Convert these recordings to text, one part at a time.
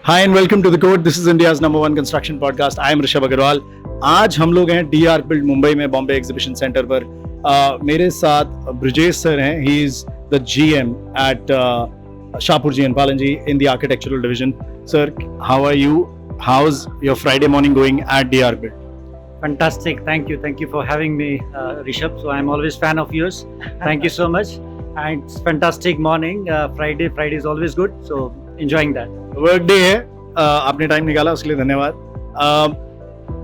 Hi and welcome to the code. This is India's number one construction podcast. I am Rishabh Agarwal. आज हम लोग हैं D R build Mumbai में, Bombay exhibition centre पर. मेरे साथ ब्रजेश सर हैं. He is the GM at Shapur G and Palan G in the architectural division. Sir, how are you? How's your Friday morning going at DR Build? Fantastic. Thank you. Thank you for having me, Rishabh. So I'm always fan of yours. Thank you so much. And it's fantastic morning. Friday is always good. So enjoying that. Work day है. आपने time निकाला उसके लिए धन्यवाद.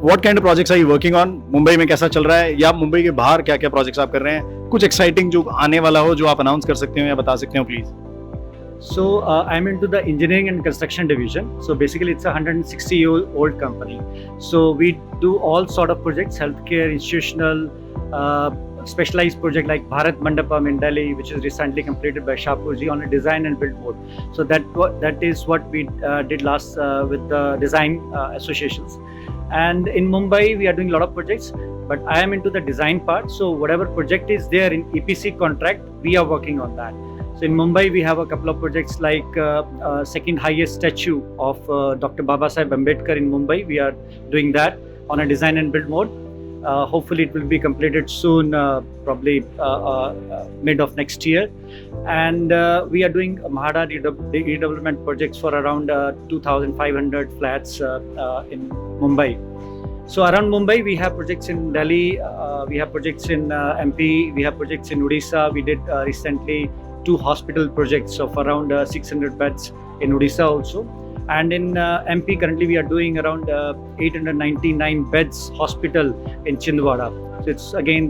What kind of projects are you working on? Mumbai में कैसा चल रहा है, या मुंबई के बाहर क्या क्या प्रोजेक्ट्स आप कर रहे हैं? कुछ एक्साइटिंग जो आने वाला हो जो आप अनाउंस कर सकते हो या बता सकते हो please. So I'm into the engineering and construction division. So basically it's a 160-year-old company. So we do all sort of projects, healthcare, institutional, specialized project like Bharat Mandapam in Delhi, which is recently completed by Shapur Ji on a design and build mode. So that is what we did last with the design associations. And in Mumbai we are doing a lot of projects, but I am into the design part. So whatever project is there in EPC contract, we are working on that. So in Mumbai, we have a couple of projects like second highest statue of Dr. Babasaheb Ambedkar in Mumbai. We are doing that on a design and build mode. Hopefully, it will be completed soon, probably mid of next year. And we are doing Mahada redevelopment projects for around 2,500 flats in Mumbai. So around Mumbai, we have projects in Delhi, we have projects in MP, we have projects in Odisha. We did recently 2 hospital projects of around 600 beds in Odisha also. And in MP currently we are doing around 899 beds hospital in Chindwara. So it's again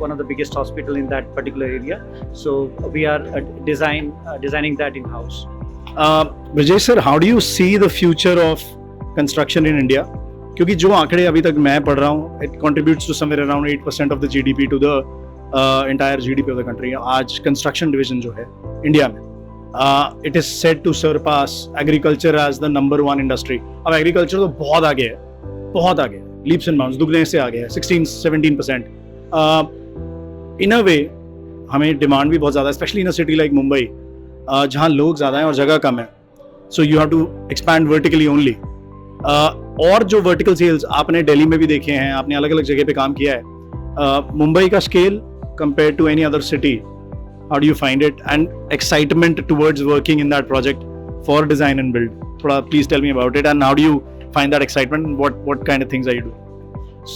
one of the biggest hospital in that particular area. So we are designing that in house. Vijay sir, how do you see the future of construction in India? क्योंकि जो आंकड़े अभी तक मैं पढ़ रहा हूँ, it contributes to somewhere around 8% of the GDP to the entire GDP of the country. आज कंस्ट्रक्शन डिवीजन जो है इंडिया में, it is set to surpass agriculture as the number 1 industry. अब एग्रीकल्चर तो बहुत आगे है, बहुत आगे है, लीप्स एंड बाउंड्स, दुगने से आगे है, 16-17%. इन अ वे हमें डिमांड भी बहुत ज़्यादा है, specially in a city like Mumbai जहाँ लोग ज़्यादा हैं और जगह कम है. So you have to expand vertically only. और जो वर्टिकल सेल्स आपने दिल्ली में भी देखे हैं, आपने अलग अलग जगह पे काम किया है, मुंबई का scale compared to any other city, how do you find it, and excitement towards working in that project for design and build? Please tell me about it, and how do you find that excitement, and what kind of things are you doing?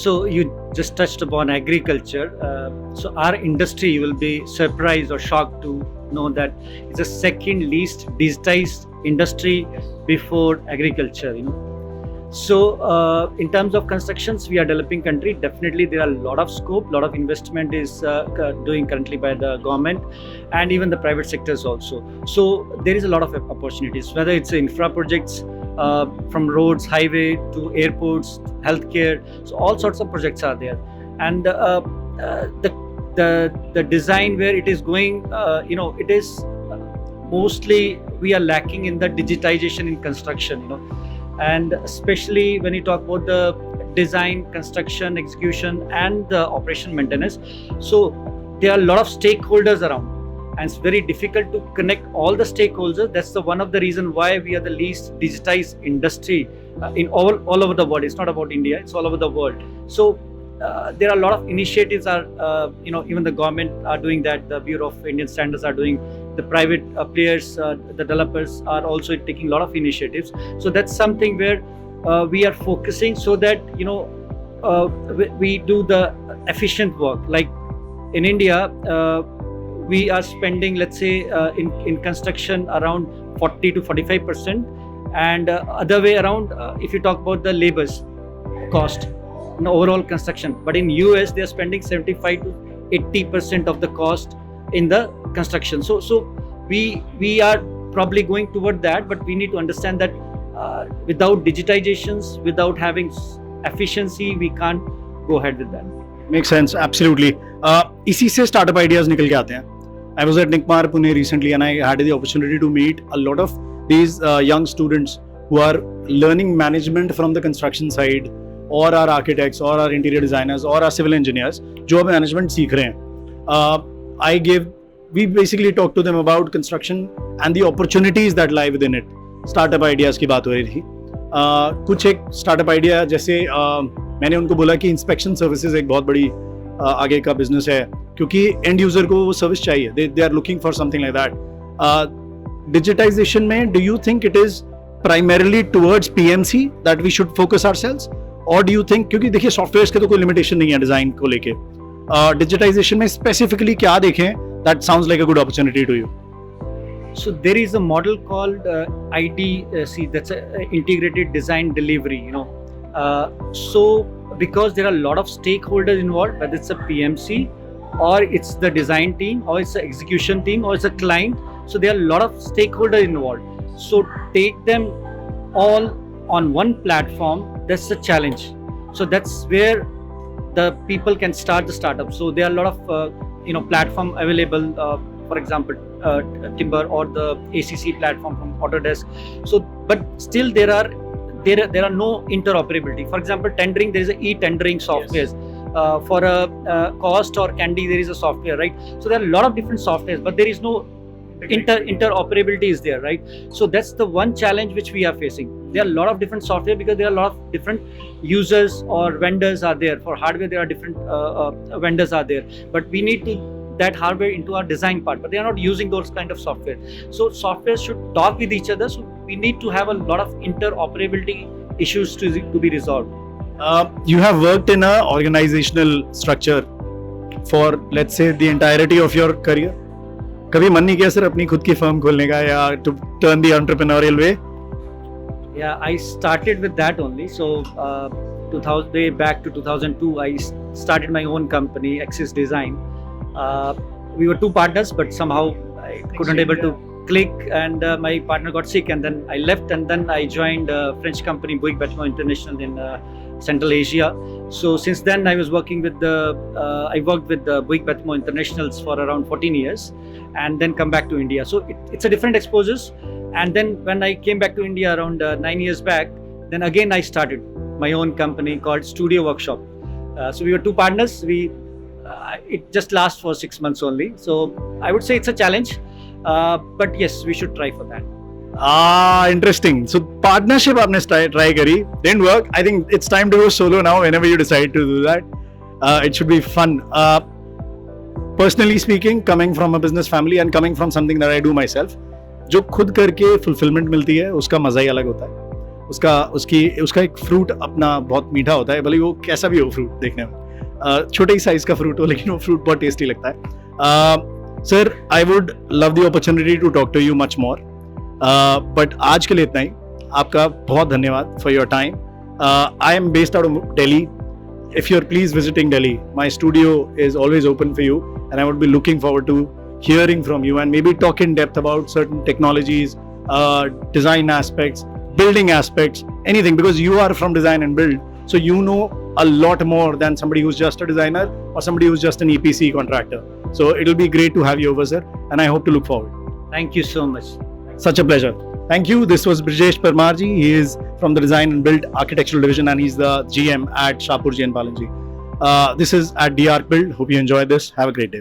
So you just touched upon agriculture. So our industry, you will be surprised or shocked to know that it's the second least digitized industry before agriculture, you know. So in terms of constructions, we are developing country. Definitely there are a lot of scope, lot of investment is doing currently by the government and even the private sectors also. So there is a lot of opportunities, whether it's infra projects from roads, highway to airports, healthcare. So all sorts of projects are there. And the design where it is going, it is mostly we are lacking in the digitization in construction, you know. And especially when you talk about the design, construction, execution and the operation maintenance, so there are a lot of stakeholders around and it's very difficult to connect all the stakeholders. That's the one of the reason why we are the least digitized industry in all over the world. It's not about India, it's all over the world. So there are a lot of initiatives are even the government are doing that, the Bureau of Indian Standards are doing, the private players, the developers are also taking a lot of initiatives. So that's something where we are focusing so that we do the efficient work. Like in India, we are spending, let's say, in construction around 40 to 45%, and other way around, if you talk about the labor's cost in overall construction. But in US, they are spending 75 to 80% of the cost in the construction. So we are probably going toward that, but we need to understand that without digitizations, without having efficiency, we can't go ahead with that. Makes sense, absolutely. इसी से startup ideas निकल के आते हैं. I was at NICMAR Pune recently and I had the opportunity to meet a lot of these young students who are learning management from the construction side, or are architects, or are interior designers, or are civil engineers, जो अब management सीख रहे हैं. We basically talk to them about construction and the opportunities that lie within it. Startup ideas की बात हो रही थी। कुछ एक स्टार्टअप आइडिया जैसे मैंने उनको बोला कि इंस्पेक्शन सर्विसेज एक बहुत बड़ी आगे का बिजनेस है, क्योंकि एंड यूज़र को वो सर्विस चाहिए, they are looking for something like that. Digitization में do you think it is primarily towards PMC that we should focus ourselves, और डू यू थिंक, क्योंकि देखिए सॉफ्टवेयर के तो कोई लिमिटेशन नहीं है डिज़ाइन को लेके, डिजिटाइजेशन में स्पेसिफिकली क्या देखें that sounds like a good opportunity to you? So there is a model called IDC, that's a integrated design delivery. So because there are a lot of stakeholders involved, whether it's a PMC or it's the design team or it's the execution team or it's a client, so there are a lot of stakeholders involved. So take them all on one platform. That's the challenge. So that's where the people can start the startup. So there are a lot of platform available. For example, Timber or the ACC platform from Autodesk. So, but still there are no interoperability. For example, tendering, there is a e-tendering software. For a cost or Candy, there is a software, right? So there are a lot of different softwares, but there is no interoperability is there, right? So that's the one challenge which we are facing. There are a lot of different software because there are a lot of different users or vendors are there. For hardware, there are different vendors are there, but we need to that hardware into our design part, but they are not using those kind of software. So software should talk with each other. So we need to have a lot of interoperability issues to be resolved. You have worked in a organizational structure for, let's say, the entirety of your career. कभी मन नहीं किया sir अपनी खुद की firm खोलने का, या to turn the entrepreneurial way? Yeah, I started with that only. So 2000 way back to 2002, I started my own company, Axis Design. We were two partners, but somehow I couldn't able to click, and my partner got sick, and then I left, and then I joined a French company, Bouygues Batimo International, in Central Asia. So since then I was working with I worked with the Bouygues Batimo Internationals for around 14 years, and then come back to India. So it's a different exposures. And then when I came back to India around 9 years back, then again I started my own company called Studio Workshop. So we were two partners. It just lasts for 6 months only. So I would say it's a challenge, but yes, we should try for that. Interesting. So partnership आपने try करी, didn't work. I think it's time to go solo now. Whenever you decide to do that, it should be fun. Personally speaking, coming from a business family and coming from something that I do myself, जो खुद करके fulfillment मिलती है, उसका मजा ही अलग होता है. उसका एक फ्रूट अपना बहुत मीठा होता है, भले वो कैसा भी हो फ्रूट देखने में, छोटे ही साइज का फ्रूट हो, लेकिन वो फ्रूट बहुत टेस्टी लगता है. Sir, I would love the opportunity to talk to you much more, but आज के लिए इतना ही. आपका बहुत धन्यवाद for your time. I am based out of Delhi. If you're please visiting Delhi, my studio is always open for you, and I would be looking forward to hearing from you and maybe talk in depth about certain technologies, design aspects, building aspects, anything, because you are from design and build, so you know a lot more than somebody who's just a designer or somebody who's just an EPC contractor. So it'll be great to have you over, sir, and I hope to look forward. Thank you so much. Such a pleasure. Thank you. This was Brijesh Parmarji. He is from the Design and Build Architectural Division, and he's the GM at Shapurji and Palanji. This is at DR Build. Hope you enjoyed this. Have a great day.